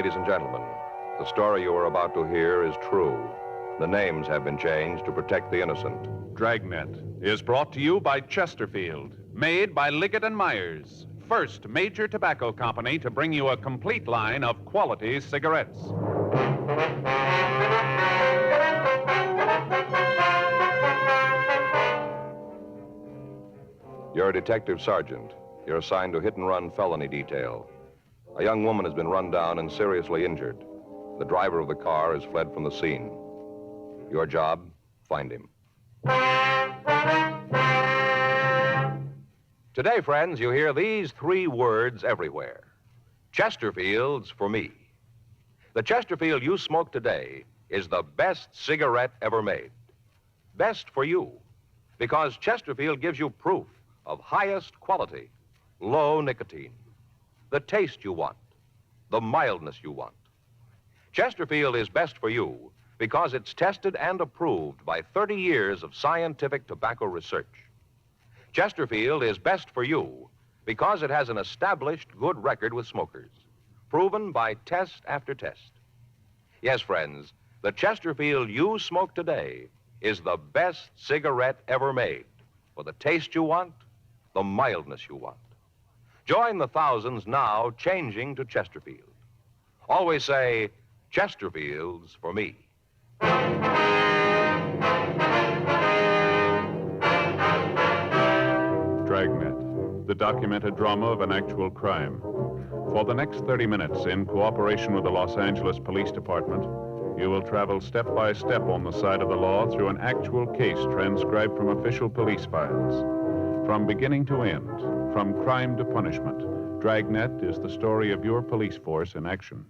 Ladies and gentlemen, the story you are about to hear is true. The names have been changed to protect the innocent. Dragnet is brought to you by Chesterfield, made by Liggett & Myers, first major tobacco company to bring you a complete line of quality cigarettes. You're a detective sergeant. You're assigned to hit-and-run felony detail. A young woman has been run down and seriously injured. The driver of the car has fled from the scene. Your job, find him. Today, friends, you hear these three words everywhere. Chesterfield's for me. The Chesterfield you smoke today is the best cigarette ever made. Best for you, because Chesterfield gives you proof of highest quality, low nicotine, the taste you want, the mildness you want. Chesterfield is best for you because it's tested and approved by 30 years of scientific tobacco research. Chesterfield is best for you because it has an established good record with smokers, proven by test after test. Yes, friends, the Chesterfield you smoke today is the best cigarette ever made for the taste you want, the mildness you want. Join the thousands now changing to Chesterfield. Always say, Chesterfield's for me. Dragnet, the documented drama of an actual crime. For the next 30 minutes, in cooperation with the Los Angeles Police Department, you will travel step by step on the side of the law through an actual case transcribed from official police files. From beginning to end, from crime to punishment, Dragnet is the story of your police force in action.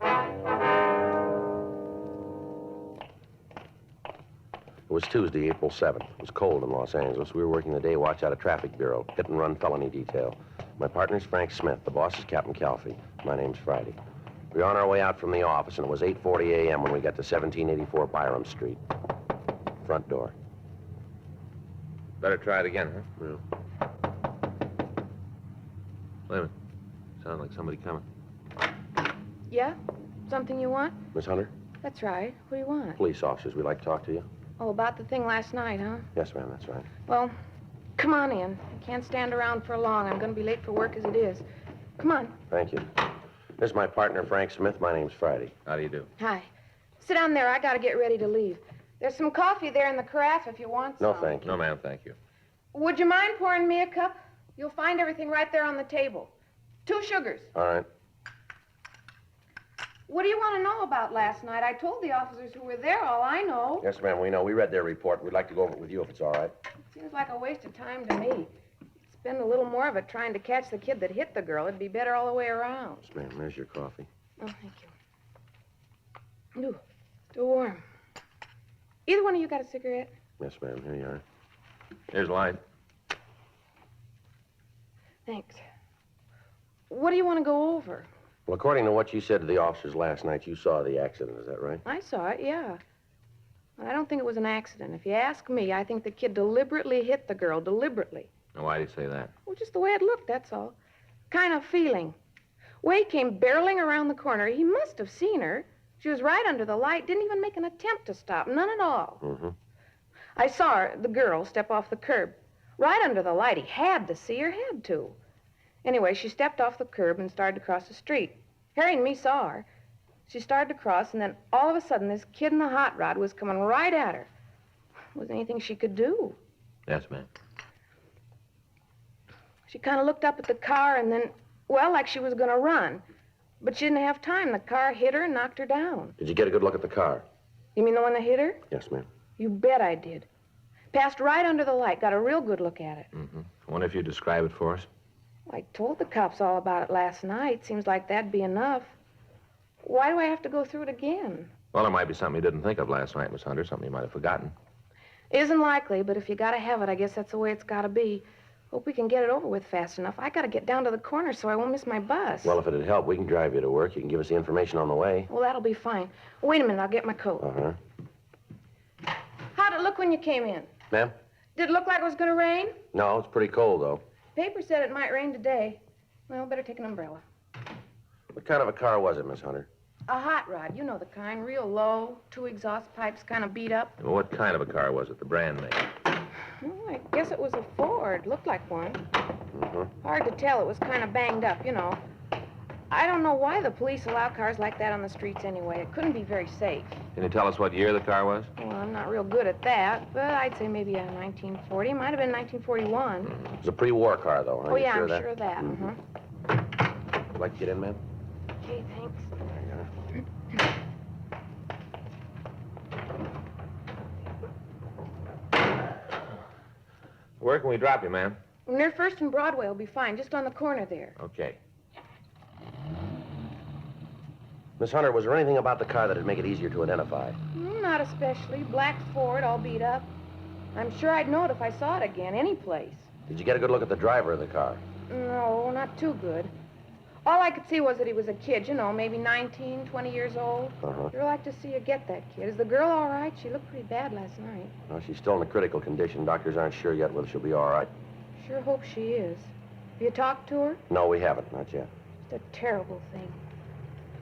It was Tuesday, April 7th. It was cold in Los Angeles. We were working the day watch out of traffic bureau, hit-and-run felony detail. My partner's Frank Smith. The boss is Captain Calfee. My name's Friday. We were on our way out from the office, and it was 8:40 a.m. when we got to 1784 Byram Street. Front door. Better try it again, huh? Yeah. Wait a minute. Sounds like somebody coming. Yeah? Something you want? Miss Hunter? That's right. What do you want? Police officers. We'd like to talk to you. Oh, about the thing last night, huh? Yes, ma'am, that's right. Well, come on in. I can't stand around for long. I'm going to be late for work as it is. Come on. Thank you. This is my partner, Frank Smith. My name's Friday. How do you do? Hi. Sit down there. I got to get ready to leave. There's some coffee there in the carafe if you want some. No, thank you. No, ma'am, thank you. Would you mind pouring me a cup? You'll find everything right there on the table. 2 sugars. All right. What do you want to know about last night? I told the officers who were there all I know. Yes, ma'am, we know. We read their report. We'd like to go over it with you if it's all right. It seems like a waste of time to me. Spend a little more of it trying to catch the kid that hit the girl. It'd be better all the way around. Yes, ma'am. There's your coffee. Oh, thank you. Ooh, still warm. Either one of you got a cigarette? Yes, ma'am. Here you are. Here's a light. Thanks. What do you want to go over? Well, according to what you said to the officers last night, you saw the accident. Is that right? I saw it, yeah. But I don't think it was an accident. If you ask me, I think the kid deliberately hit the girl, deliberately. Now, why do you say that? Well, just the way it looked, that's all. Kind of feeling. Way he came barreling around the corner. He must have seen her. She was right under the light, didn't even make an attempt to stop, none at all. Mm-hmm. I saw her, the girl, step off the curb. Right under the light. He had to see her, had to. Anyway, she stepped off the curb and started to cross the street. Harry and me saw her. She started to cross, and then all of a sudden, this kid in the hot rod was coming right at her. Was there anything she could do? Yes, ma'am. She kind of looked up at the car and then, well, like she was going to run. But she didn't have time. The car hit her and knocked her down. Did you get a good look at the car? You mean the one that hit her? Yes, ma'am. You bet I did. Passed right under the light. Got a real good look at it. Mm-hmm. I wonder if you'd describe it for us. I told the cops all about it last night. Seems like that'd be enough. Why do I have to go through it again? Well, there might be something you didn't think of last night, Miss Hunter, something you might have forgotten. Isn't likely, but if you gotta have it, I guess that's the way it's gotta be. Hope we can get it over with fast enough. I gotta get down to the corner so I won't miss my bus. Well, if it'd help, we can drive you to work. You can give us the information on the way. Well, that'll be fine. Wait a minute, I'll get my coat. Uh-huh. How'd it look when you came in? Ma'am? Did it look like it was gonna rain? No, it's pretty cold, though. Paper said it might rain today. Well, better take an umbrella. What kind of a car was it, Miss Hunter? A hot rod, you know the kind, real low, 2 exhaust pipes kind of beat up. Well, what kind of a car was it, the brand name? Well, I guess it was a Ford. Looked like one. Mm-hmm. Hard to tell. It was kind of banged up, you know. I don't know why the police allow cars like that on the streets anyway. It couldn't be very safe. Can you tell us what year the car was? Well, I'm not real good at that, but I'd say maybe a 1940. Might have been 1941. It was a pre-war car, though, huh? Oh, You yeah, sure I'm of that? sure of that. Mm-hmm. Would like to get in, ma'am? Okay, thanks. Where can we drop you, ma'am? Near First and Broadway will be fine, just on the corner there. Okay. Miss Hunter, was there anything about the car that'd make it easier to identify? Not especially. Black Ford, all beat up. I'm sure I'd know it if I saw it again, any place. Did you get a good look at the driver of the car? No, not too good. All I could see was that he was a kid, you know, maybe 19, 20 years old. Uh-huh. Sure like to see you get that kid. Is the girl all right? She looked pretty bad last night. Well, she's still in a critical condition. Doctors aren't sure yet whether she'll be all right. Sure hope she is. Have you talked to her? No, we haven't. Not yet. It's a terrible thing.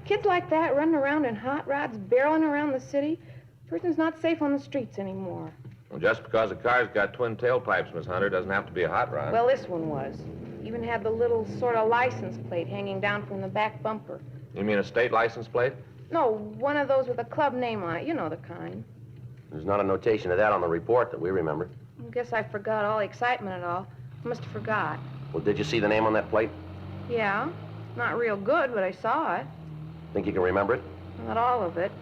Kids like that running around in hot rods, barreling around the city. Person's not safe on the streets anymore. Well, just because a car's got twin tailpipes, Miss Hunter, doesn't have to be a hot rod. Well, this one was. Even had the little sort of license plate hanging down from the back bumper. You mean a state license plate? No, one of those with a club name on it. You know the kind. There's not a notation of that on the report that we remember. I guess I forgot all the excitement and all. I must have forgot. Well, did you see the name on that plate? Yeah. Not real good, but I saw it. Think you can remember it? Not all of it.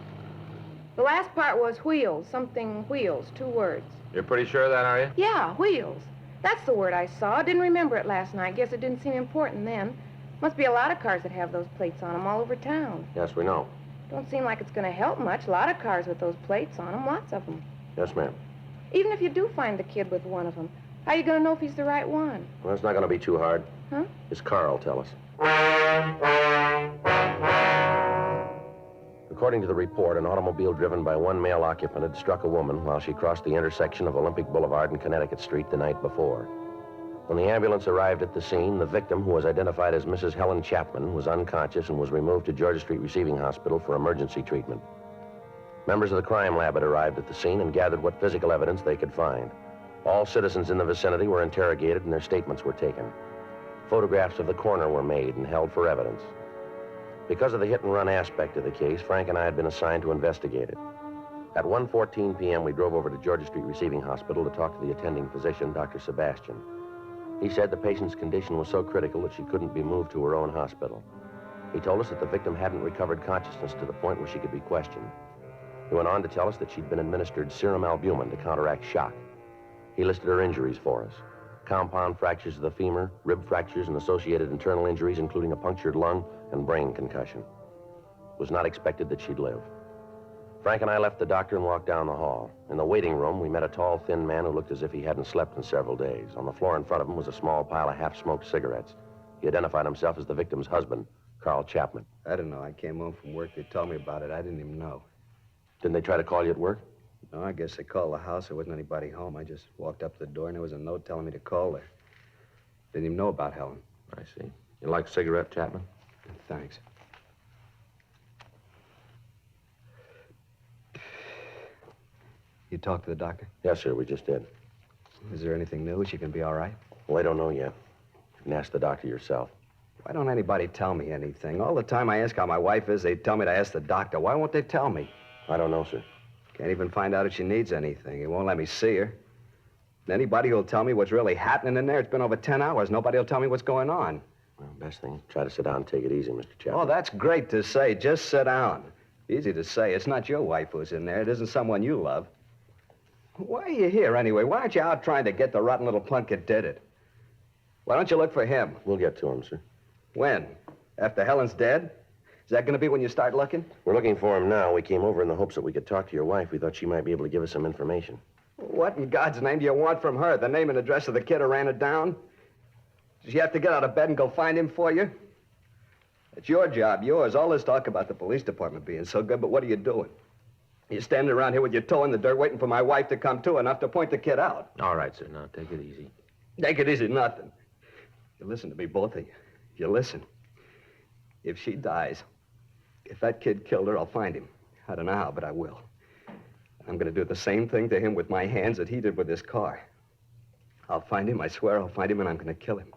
The last part was wheels, something wheels, 2 words. You're pretty sure of that, are you? Yeah, wheels. That's the word I saw. Didn't remember it last night. Guess it didn't seem important then. Must be a lot of cars that have those plates on them all over town. Yes, we know. Don't seem like it's going to help much. A lot of cars with those plates on them, lots of them. Yes, ma'am. Even if you do find the kid with one of them, how are you going to know if he's the right one? Well, it's not going to be too hard. Huh? His car will tell us. According to the report, an automobile driven by one male occupant had struck a woman while she crossed the intersection of Olympic Boulevard and Connecticut Street the night before. When the ambulance arrived at the scene, the victim, who was identified as Mrs. Helen Chapman, was unconscious and was removed to Georgia Street Receiving Hospital for emergency treatment. Members of the crime lab had arrived at the scene and gathered what physical evidence they could find. All citizens in the vicinity were interrogated and their statements were taken. Photographs of the coroner were made and held for evidence. Because of the hit-and-run aspect of the case, Frank and I had been assigned to investigate it. At 1:14 p.m., we drove over to Georgia Street Receiving Hospital to talk to the attending physician, Dr. Sebastian. He said the patient's condition was so critical that she couldn't be moved to her own hospital. He told us that the victim hadn't recovered consciousness to the point where she could be questioned. He went on to tell us that she'd been administered serum albumin to counteract shock. He listed her injuries for us: compound fractures of the femur, rib fractures, and associated internal injuries, including a punctured lung and brain concussion. It was not expected that she'd live. Frank and I left the doctor and walked down the hall. In the waiting room, we met a tall, thin man who looked as if he hadn't slept in several days. On the floor in front of him was a small pile of half-smoked cigarettes. He identified himself as the victim's husband, Carl Chapman. I don't know. I came home from work. They told me about it. I didn't even know. Didn't they try to call you at work? No, I guess they called the house. There wasn't anybody home. I just walked up to the door, and there was a note telling me to call there. Didn't even know about Helen. I see. You like a cigarette, Chapman? Thanks. You talked to the doctor? Yes, sir, we just did. Is there anything new? She can be all right? Well, I don't know yet. You can ask the doctor yourself. Why don't anybody tell me anything? All the time I ask how my wife is, they tell me to ask the doctor. Why won't they tell me? I don't know, sir. Can't even find out if she needs anything. He won't let me see her. Anybody who'll tell me what's really happening in there, it's been over 10 hours. Nobody will tell me what's going on. Well, best thing, try to sit down and take it easy, Mr. Chapman. Oh, that's great to say. Just sit down. Easy to say. It's not your wife who's in there. It isn't someone you love. Why are you here, anyway? Why aren't you out trying to get the rotten little punk that did it? Why don't you look for him? We'll get to him, sir. When? After Helen's dead? Is that going to be when you start looking? We're looking for him now. We came over in the hopes that we could talk to your wife. We thought she might be able to give us some information. What in God's name do you want from her? The name and address of the kid who ran it down? Does she have to get out of bed and go find him for you? It's your job, yours. All this talk about the police department being so good, but what are you doing? You're standing around here with your toe in the dirt waiting for my wife to come to enough to point the kid out. All right, sir. Now, take it easy. Take it easy, nothing. You listen to me, both of you. You listen. If she dies, If that kid killed her, I'll find him. I don't know how, but I will. I'm going to do the same thing to him with my hands that he did with his car. I'll find him, I swear I'll find him, and I'm going to kill him.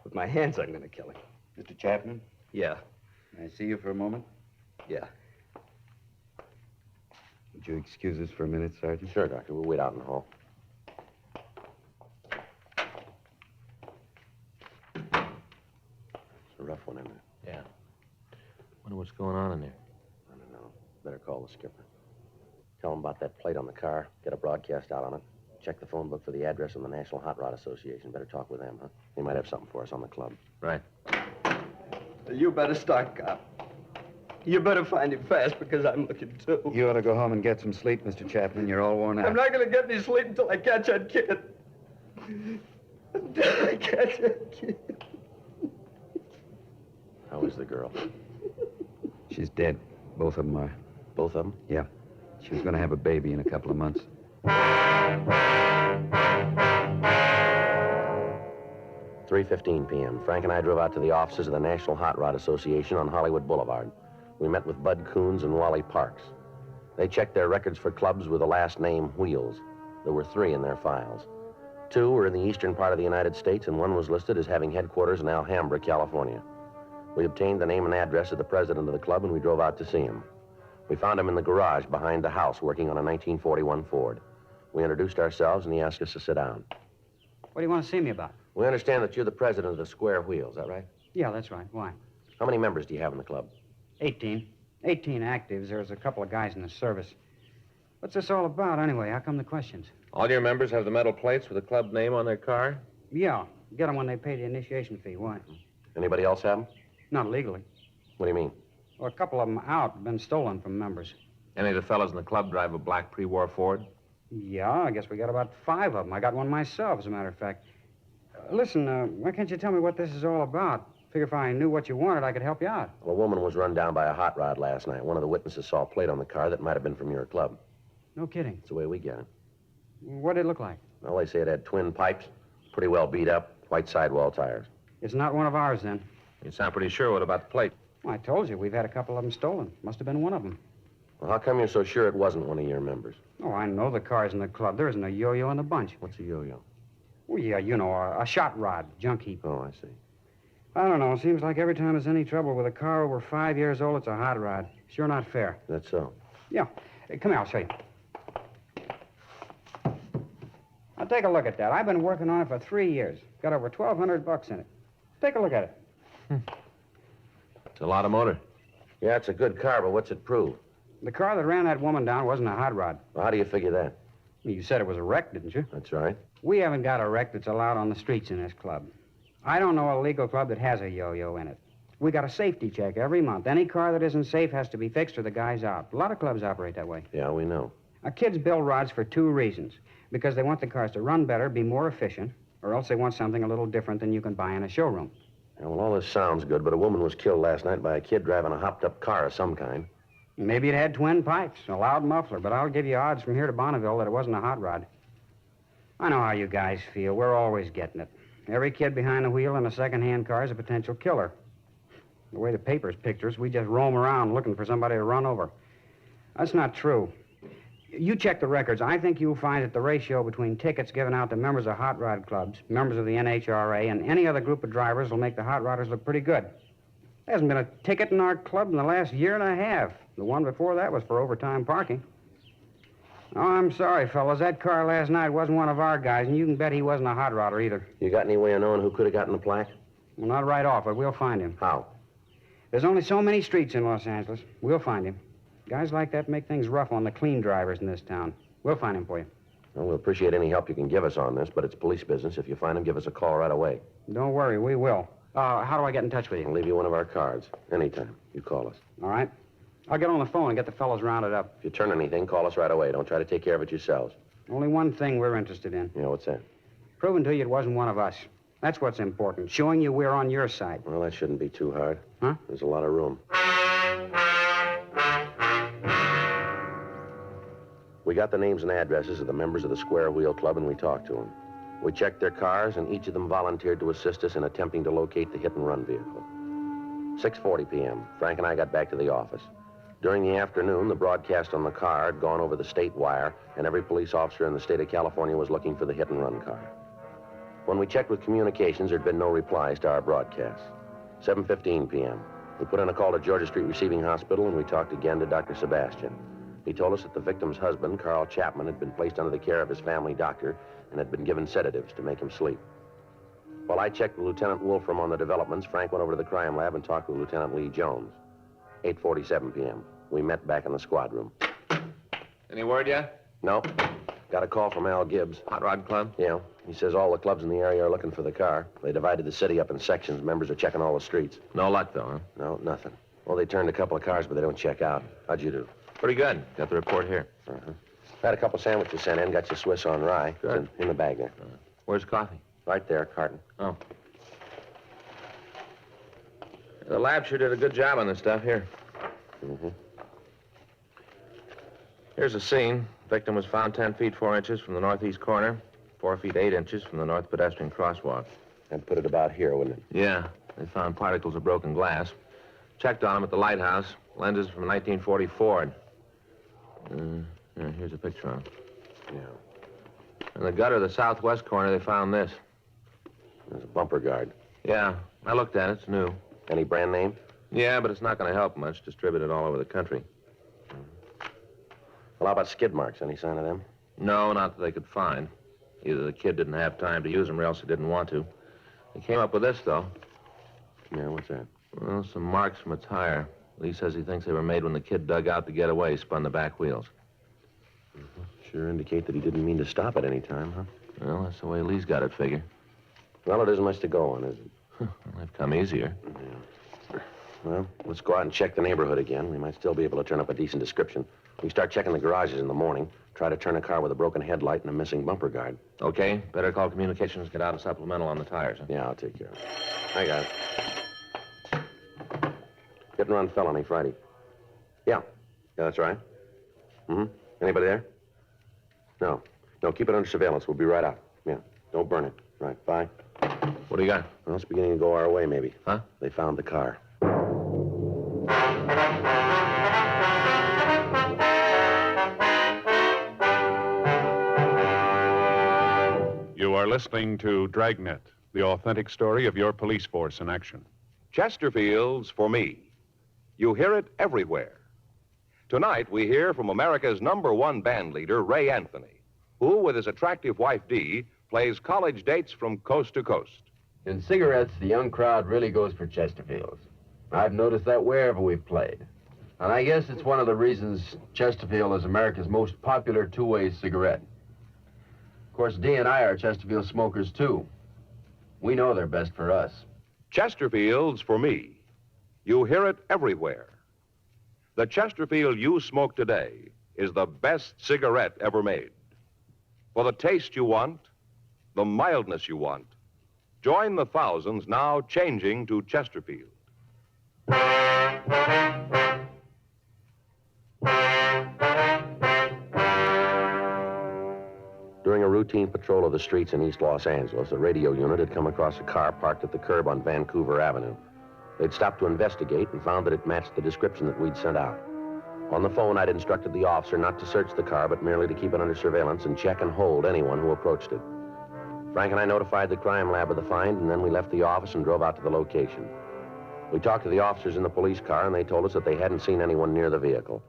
With my hands, I'm going to kill him. Mr. Chapman, Yeah, may I see you for a moment? yeah. Would you excuse us for a minute, Sergeant? Sure, Doctor. We'll wait out in the hall. It's a rough one, isn't it? Yeah. Wonder what's going on in there. I don't know. Better call the skipper. Tell him about that plate on the car. Get a broadcast out on it. Check the phone book for the address of the National Hot Rod Association. Better talk with them, huh? They might have something for us on the club. Right. You better start, cop. You better find him fast because I'm looking too. You ought to go home and get some sleep, Mr. Chapman. You're all worn out. I'm not going to get any sleep until I catch that kid. Until I catch that kid. How is the girl? She's dead. Both of them are. Both of them? Yeah. She was going to have a baby in a couple of months. 3:15 p.m. Frank and I drove out to the offices of the National Hot Rod Association on Hollywood Boulevard. We met with Bud Coons and Wally Parks. They checked their records for clubs with the last name Wheels. There were 3 in their files. 2 were in the eastern part of the United States, and 1 was listed as having headquarters in Alhambra, California. We obtained the name and address of the president of the club, and we drove out to see him. We found him in the garage behind the house working on a 1941 Ford. We introduced ourselves, and he asked us to sit down. What do you want to see me about? We understand that you're the president of the Square Wheel, is that right? Yeah, that's right. Why? How many members do you have in the club? 18. 18 actives. There's a couple of guys in the service. What's this all about, anyway? How come the questions? All your members have the metal plates with the club name on their car? Yeah, get them when they pay the initiation fee. Why? Anybody else have them? Not legally. What do you mean? Well, a couple of them out, been stolen from members. Any of the fellas in the club drive a black pre-war Ford? Yeah, I guess we got about 5 of them. I got one myself, as a matter of fact. Listen, why can't you tell me what this is all about? Figure if I knew what you wanted, I could help you out. Well, a woman was run down by a hot rod last night. One of the witnesses saw a plate on the car that might have been from your club. No kidding. That's the way we get it. What did it look like? Well, they say it had twin pipes, pretty well beat up, white sidewall tires. It's not one of ours, then. You sound pretty sure. What about the plate? Well, I told you, we've had a couple of them stolen. Must have been one of them. Well, how come you're so sure it wasn't one of your members? Oh, I know the cars in the club. There isn't a yo-yo in the bunch. What's a yo-yo? Well, yeah, you know, a shot rod, junk heap. Oh, I see. I don't know. Seems like every time there's any trouble with a car over 5 years old, it's a hot rod. Sure not fair. That's so. Yeah. Come here, I'll show you. Now, take a look at that. I've been working on it for 3 years. Got over $1,200 in it. Take a look at it. It's a lot of motor. Yeah, it's a good car, but what's it prove? The car that ran that woman down wasn't a hot rod. Well, how do you figure that? You said it was a wreck, didn't you? That's right. We haven't got a wreck that's allowed on the streets in this club. I don't know a legal club that has a yo-yo in it. We got a safety check every month. Any car that isn't safe has to be fixed or the guy's out. A lot of clubs operate that way. Yeah, we know. Kids build rods for 2 reasons. Because they want the cars to run better, be more efficient, or else they want something a little different than you can buy in a showroom. Yeah, well, all this sounds good, but a woman was killed last night by a kid driving a hopped-up car of some kind. Maybe it had twin pipes, a loud muffler, but I'll give you odds from here to Bonneville that it wasn't a hot rod. I know how you guys feel. We're always getting it. Every kid behind the wheel in a second-hand car is a potential killer. The way the papers picture us, we just roam around looking for somebody to run over. That's not true. You check the records. I think you'll find that the ratio between tickets given out to members of hot rod clubs, members of the NHRA, and any other group of drivers will make the hot rodders look pretty good. There hasn't been a ticket in our club in the last year and a half. The one before that was for overtime parking. Oh, I'm sorry, fellas. That car last night wasn't one of our guys, and you can bet he wasn't a hot rodder either. You got any way of knowing who could have gotten the plaque? Well, not right off, but we'll find him. How? There's only so many streets in Los Angeles. We'll find him. Guys like that make things rough on the clean drivers in this town. We'll find him for you. Well, we'll appreciate any help you can give us on this, but it's police business. If you find him, give us a call right away. Don't worry, we will. How do I get in touch with I'll you? leave you one of our cards. Anytime. You call us. All right. I'll get on the phone and get the fellows rounded up. If you turn anything, call us right away. Don't try to take care of it yourselves. Only one thing we're interested in. You know, what's that? Proving to you it wasn't one of us. That's what's important. Showing you we're on your side. Well, that shouldn't be too hard. Huh? There's a lot of room. We got the names and addresses of the members of the Square Wheel Club, and we talked to them. We checked their cars, and each of them volunteered to assist us in attempting to locate the hit-and-run vehicle. 6:40 p.m. Frank and I got back to the office. During the afternoon, the broadcast on the car had gone over the state wire, and every police officer in the state of California was looking for the hit-and-run car. When we checked with communications, there'd been no replies to our broadcast. 7:15 p.m. We put in a call to Georgia Street Receiving Hospital, and we talked again to Dr. Sebastian. He told us that the victim's husband, Carl Chapman, had been placed under the care of his family doctor and had been given sedatives to make him sleep. While I checked with Lieutenant Wolfram on the developments, Frank went over to the crime lab and talked with Lieutenant Lee Jones. 8:47 p.m. We met back in the squad room. Any word yet? No. Got a call from Al Gibbs. Hot Rod Club? Yeah. He says all the clubs in the area are looking for the car. They divided the city up in sections. Members are checking all the streets. No luck, though, huh? No, nothing. Well, they turned a couple of cars, but they don't check out. How'd you do? Pretty good. Got the report here. Uh-huh. Had a couple sandwiches sent in. Got your Swiss on rye. Good. It's in the bag there. Where's the coffee? Right there, carton. Oh. The lab sure did a good job on this stuff. Here. Mm-hmm. Here's the scene. Victim was found 10 feet 4 inches from the northeast corner, 4 feet 8 inches from the north pedestrian crosswalk. I'd put it about here, wouldn't it? Yeah. They found particles of broken glass. Checked on him at the lighthouse. Lenses from 1940 Ford. Here's a picture of him. Yeah. In the gutter of the southwest corner, they found this. There's a bumper guard. Yeah, I looked at it. It's new. Any brand name? Yeah, but it's not going to help much. Distributed all over the country. Well, how about skid marks? Any sign of them? No, not that they could find. Either the kid didn't have time to use them or else he didn't want to. They came up with this, though. Yeah, what's that? Well, some marks from a tire. Lee says he thinks they were made when the kid dug out to get away, spun the back wheels. Sure indicate that he didn't mean to stop at any time, huh? Well, that's the way Lee's got it figured. Well, it isn't much to go on, is it? Well, they've come easier. Yeah. Well, let's go out and check the neighborhood again. We might still be able to turn up a decent description. We start checking the garages in the morning. Try to turn a car with a broken headlight and a missing bumper guard. Okay, better call communications, get out a supplemental on the tires. Huh? Yeah, I'll take care of it. I got it. Hit and run felony Friday. Yeah, that's right. Mm-hmm. Anybody there? No. No, keep it under surveillance. We'll be right out. Yeah, don't burn it. Right, bye. What do you got? Well, it's beginning to go our way, maybe. Huh? They found the car. You are listening to Dragnet, the authentic story of your police force in action. Chesterfield's for me. You hear it everywhere. Tonight, we hear from America's #1 band leader, Ray Anthony, who, with his attractive wife, Dee, plays college dates from coast to coast. In cigarettes, the young crowd really goes for Chesterfields. I've noticed that wherever we've played. And I guess it's one of the reasons Chesterfield is America's most popular two-way cigarette. Of course, Dee and I are Chesterfield smokers, too. We know they're best for us. Chesterfield's for me. You hear it everywhere. The Chesterfield you smoke today is the best cigarette ever made. For the taste you want, the mildness you want, join the thousands now changing to Chesterfield. During a routine patrol of the streets in East Los Angeles, a radio unit had come across a car parked at the curb on Vancouver Avenue. They'd stopped to investigate and found that it matched the description that we'd sent out. On the phone, I'd instructed the officer not to search the car, but merely to keep it under surveillance and check and hold anyone who approached it. Frank and I notified the crime lab of the find, and then we left the office and drove out to the location. We talked to the officers in the police car, and they told us that they hadn't seen anyone near the vehicle.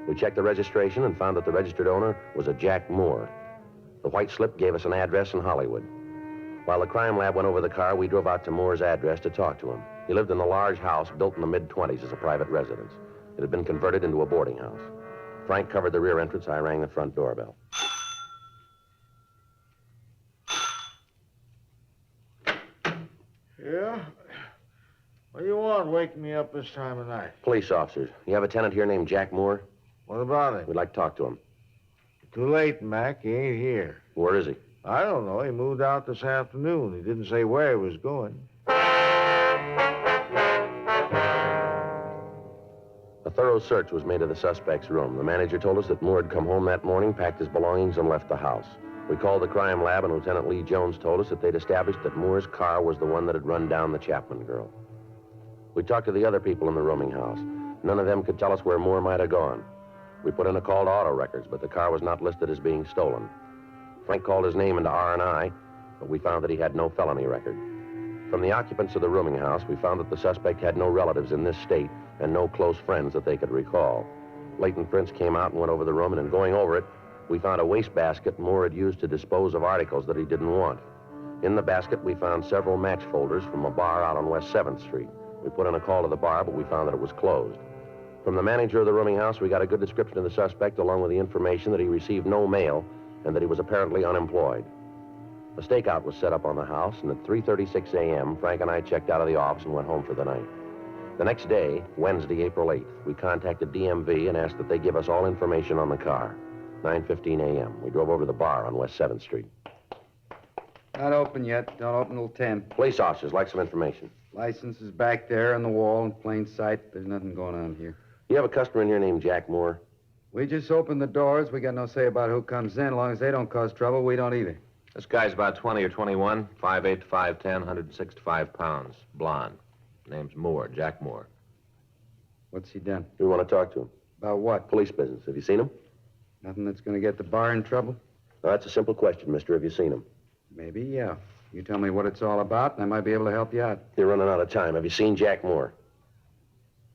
We checked the registration and found that the registered owner was a Jack Moore. The white slip gave us an address in Hollywood. While the crime lab went over the car, we drove out to Moore's address to talk to him. He lived in a large house built in the mid-20s as a private residence. It had been converted into a boarding house. Frank covered the rear entrance. I rang the front doorbell. Yeah? What do you want waking me up this time of night? Police officers. You have a tenant here named Jack Moore? What about him? We'd like to talk to him. Too late, Mac. He ain't here. Where is he? I don't know. He moved out this afternoon. He didn't say where he was going. A thorough search was made of the suspect's room. The manager told us that Moore had come home that morning, packed his belongings, and left the house. We called the crime lab, and Lieutenant Lee Jones told us that they'd established that Moore's car was the one that had run down the Chapman girl. We talked to the other people in the rooming house. None of them could tell us where Moore might have gone. We put in a call to auto records, but the car was not listed as being stolen. Frank called his name into R&I, but we found that he had no felony record. From the occupants of the rooming house, we found that the suspect had no relatives in this state and no close friends that they could recall. Leighton Prince came out and went over the room, and in going over it, we found a wastebasket Moore had used to dispose of articles that he didn't want. In the basket, we found several match folders from a bar out on West 7th Street. We put in a call to the bar, but we found that it was closed. From the manager of the rooming house, we got a good description of the suspect, along with the information that he received no mail and that he was apparently unemployed. A stakeout was set up on the house, and at 3:36 a.m., Frank and I checked out of the office and went home for the night. The next day, Wednesday, April 8th, we contacted DMV and asked that they give us all information on the car. 9:15 a.m., we drove over to the bar on West 7th Street. Not open yet. Don't open till 10. Police officers like some information. License is back there on the wall in plain sight. There's nothing going on here. You have a customer in here named Jack Moore? We just opened the doors. We got no say about who comes in. As long as they don't cause trouble, we don't either. This guy's about 20 or 21, 5'8", 5'10", 165 pounds, blonde. Name's Moore, Jack Moore. What's he done? We want to talk to him. About what? Police business. Have you seen him? Nothing that's going to get the bar in trouble? Well, that's a simple question, mister. Have you seen him? Maybe, yeah. You tell me what it's all about, and I might be able to help you out. You're running out of time. Have you seen Jack Moore?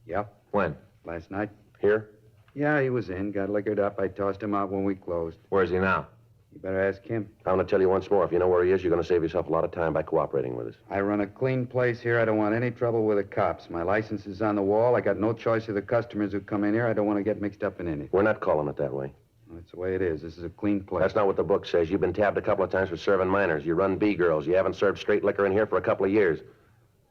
Yeah. When? Last night? Here? Yeah, he was in. Got liquored up. I tossed him out when we closed. Where's he now? You better ask him. I'm going to tell you once more. If you know where he is, you're going to save yourself a lot of time by cooperating with us. I run a clean place here. I don't want any trouble with the cops. My license is on the wall. I got no choice of the customers who come in here. I don't want to get mixed up in anything. We're not calling it that way. That's the way it is. This is a clean place. That's not what the book says. You've been tabbed a couple of times for serving minors. You run B-girls. You haven't served straight liquor in here for a couple of years.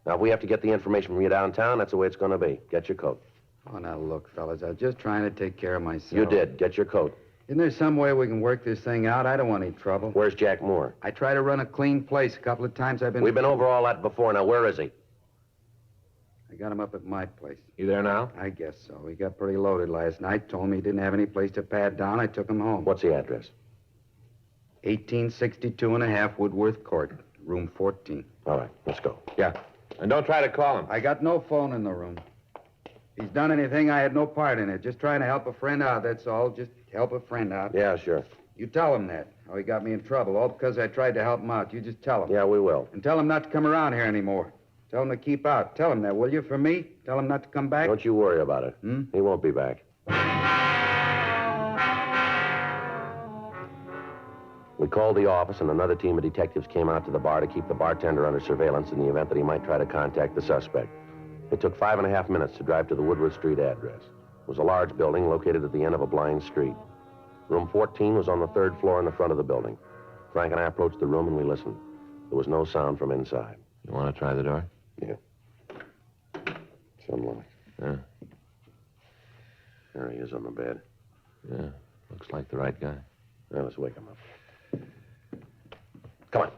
Now, if we have to get the information from you downtown, that's the way it's going to be. Get your coat. Oh, now, look, fellas, I was just trying to take care of myself. You did. Get your coat. Isn't there some way we can work this thing out? I don't want any trouble. Where's Jack Moore? I try to run a clean place. A couple of times I've been... We've been over all that before. Now, where is he? I got him up at my place. You there now? I guess so. He got pretty loaded last night. Told me he didn't have any place to pad down. I took him home. What's the address? 1862 and a half Woodworth Court, room 14. All right, let's go. Yeah. And don't try to call him. I got no phone in the room. If he's done anything, I had no part in it. Just trying to help a friend out, that's all. Just help a friend out. Yeah, sure. You tell him that. How he got me in trouble, all because I tried to help him out. You just tell him. Yeah, we will. And tell him not to come around here anymore. Tell him to keep out. Tell him that, will you, for me? Tell him not to come back. Don't you worry about it. He won't be back. We called the office, and another team of detectives came out to the bar to keep the bartender under surveillance in the event that he might try to contact the suspect. It took 5.5 minutes to drive to the Woodward Street address. It was a large building located at the end of a blind street. Room 14 was on the 3rd floor in the front of the building. Frank and I approached the room, and we listened. There was no sound from inside. You want to try the door? Yeah. It's unlocked. Yeah. There he is on the bed. Yeah. Looks like the right guy. Well, let's wake him up. Come on.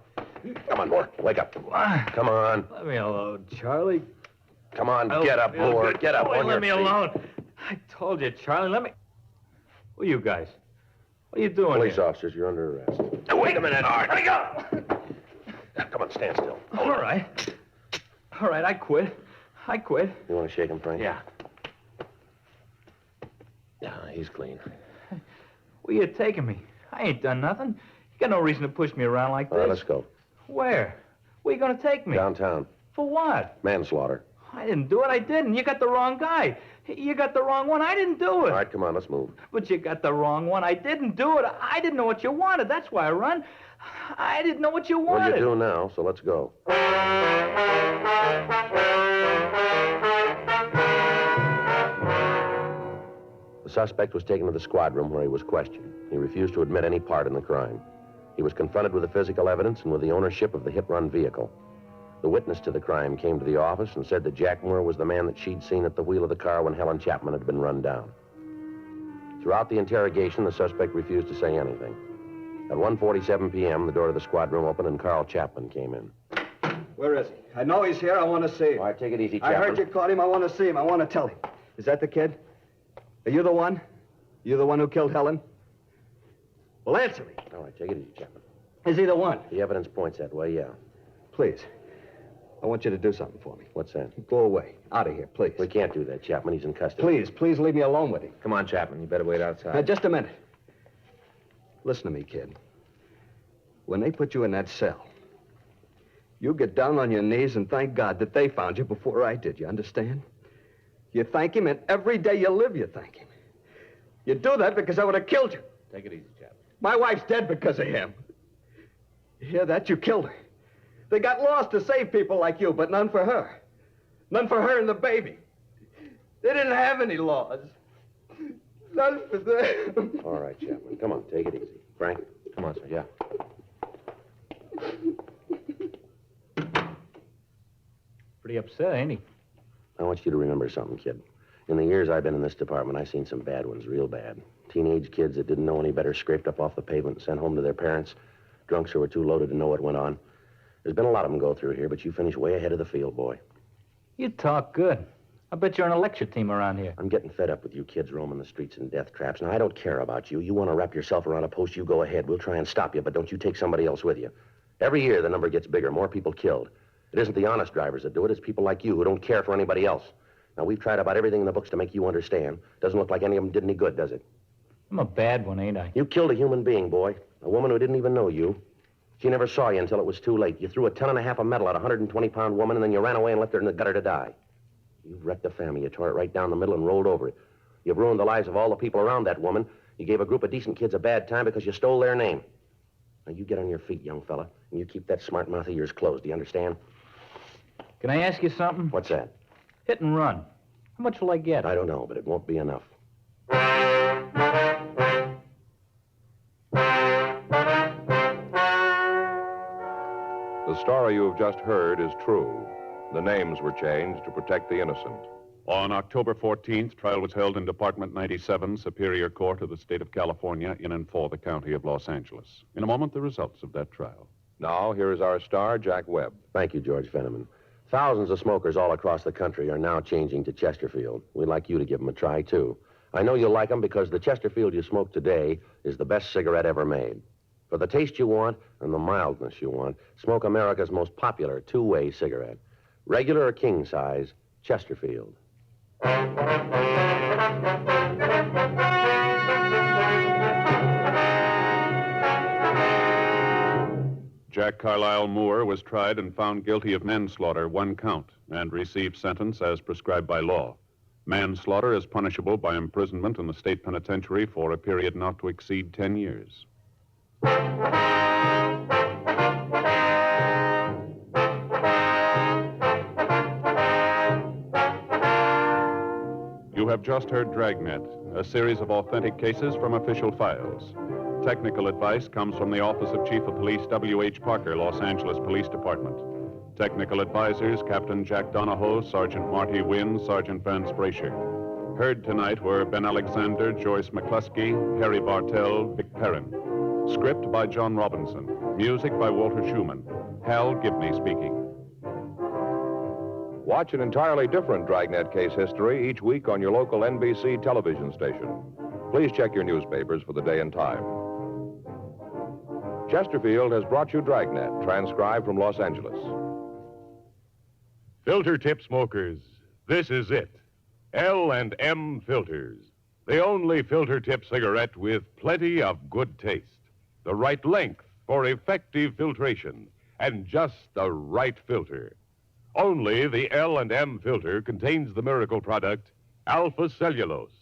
Come on, Moore. Wake up. Come on. Let me alone, Charlie. Come on. Get up, Moore. Get up. Boy, on let your me feet. alone. I told you, Charlie, let me... Who are you guys? What are you doing Police here? officers, you're under arrest. Now, wait a minute. All right, let me go. Now, come on, stand still. All right. All right, I quit. I quit. You want to shake him, Frank? Yeah. Yeah, he's clean. Where you taking me? I ain't done nothing. You got no reason to push me around like All this. right, let's go. Where? Where you gonna take me? Downtown. For what? Manslaughter. I didn't do it. I didn't. You got the wrong guy. You got the wrong one. I didn't do it. All right, come on, let's move. But you got the wrong one. I didn't do it. I didn't know what you wanted. That's why I run. I didn't know what you Well, wanted. you do now, so let's go. The suspect was taken to the squad room where he was questioned. He refused to admit any part in the crime. He was confronted with the physical evidence and with the ownership of the hit-run vehicle. The witness to the crime came to the office and said that Jack Moore was the man that she'd seen at the wheel of the car when Helen Chapman had been run down. Throughout the interrogation, the suspect refused to say anything. At 1:47 p.m., the door to the squad room opened and Carl Chapman came in. Where is he? I know he's here. I want to see him. All right, take it easy, I Chapman. heard you caught him. I want to see him. I want to tell him. Is that the kid? Are you the one? You the one who killed Helen? Well, answer me. All right, take it easy, Chapman. Is he the one? The evidence points that way, yeah. Please. I want you to do something for me. What's that? Go away. Out of here, please. We can't do that, Chapman. He's in custody. Please leave me alone with him. Come on, Chapman. You better wait outside. Now, just a minute. Listen to me, kid. When they put you in that cell, you get down on your knees and thank God that they found you before I did. You understand? You thank him, and every day you live, you thank him. You do that because I would have killed you. Take it easy, Chapman. My wife's dead because of him. You hear that? You killed her. They got laws to save people like you, but none for her. None for her and the baby. They didn't have any laws. None for them. All right, Chapman. Come on, take it easy. Frank? Come on, sir. Yeah. Pretty upset, ain't he? I want you to remember something, kid. In the years I've been in this department, I've seen some bad ones, real bad. Teenage kids that didn't know any better scraped up off the pavement and sent home to their parents. Drunks who were too loaded to know what went on. There's been a lot of them go through here, but you finish way ahead of the field, boy. You talk good. I bet you're on a lecture team around here. I'm getting fed up with you kids roaming the streets in death traps. Now, I don't care about you. You want to wrap yourself around a post, you go ahead. We'll try and stop you, but don't you take somebody else with you. Every year, the number gets bigger, more people killed. It isn't the honest drivers that do it. It's people like you who don't care for anybody else. Now, we've tried about everything in the books to make you understand. Doesn't look like any of them did any good, does it? I'm a bad one, ain't I? You killed a human being, boy. A woman who didn't even know you. She never saw you until it was too late. You threw a ton and a half of metal at a 120-pound woman, and then you ran away and left her in the gutter to die. You've wrecked a family. You tore it right down the middle and rolled over it. You've ruined the lives of all the people around that woman. You gave a group of decent kids a bad time because you stole their name. Now, you get on your feet, young fella, and you keep that smart mouth of yours closed. Do you understand? Can I ask you something? What's that? Hit and run. How much will I get? I don't know, but it won't be enough. The story you have just heard is true. The names were changed to protect the innocent. On October 14th, trial was held in Department 97, Superior Court of the State of California, in and for the County of Los Angeles. In a moment, the results of that trial. Now, here is our star, Jack Webb. Thank you, George Fenneman. Thousands of smokers all across the country are now changing to Chesterfield. We'd like you to give them a try, too. I know you'll like them because the Chesterfield you smoke today is the best cigarette ever made. For the taste you want and the mildness you want, smoke America's most popular two-way cigarette. Regular or king size, Chesterfield. Jack Carlisle Moore was tried and found guilty of manslaughter, 1 count, and received sentence as prescribed by law. Manslaughter is punishable by imprisonment in the state penitentiary for a period not to exceed 10 years. You have just heard Dragnet, a series of authentic cases from official files. Technical advice comes from the Office of Chief of Police W.H. Parker, Los Angeles Police Department. Technical advisors, Captain Jack Donahoe, Sergeant Marty Wynn, Sergeant Vance Brasher. Heard tonight were Ben Alexander, Joyce McCluskey, Harry Bartell, Vic Perrin. Script by John Robinson. Music by Walter Schumann. Hal Gibney speaking. Watch an entirely different Dragnet case history each week on your local NBC television station. Please check your newspapers for the day and time. Chesterfield has brought you Dragnet, transcribed from Los Angeles. Filter tip smokers, this is it. L&M Filters. The only filter tip cigarette with plenty of good taste. The right length for effective filtration and just the right filter. Only the L&M filter contains the miracle product, alpha cellulose.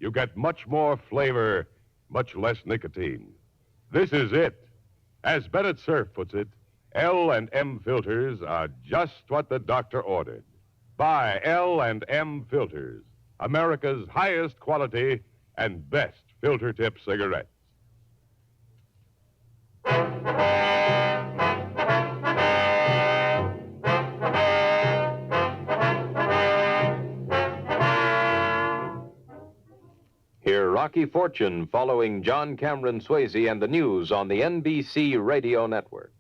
You get much more flavor, much less nicotine. This is it. As Bennett Cerf puts it, L&M filters are just what the doctor ordered. Buy L&M filters, America's highest quality and best filter tip cigarettes. Hear Rocky Fortune following John Cameron Swayze and the news on the NBC Radio Network.